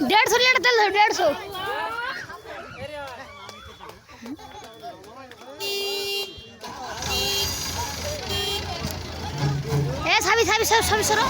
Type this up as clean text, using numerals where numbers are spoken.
150 litre तेल 150। ए साबी साबी सब सब सरो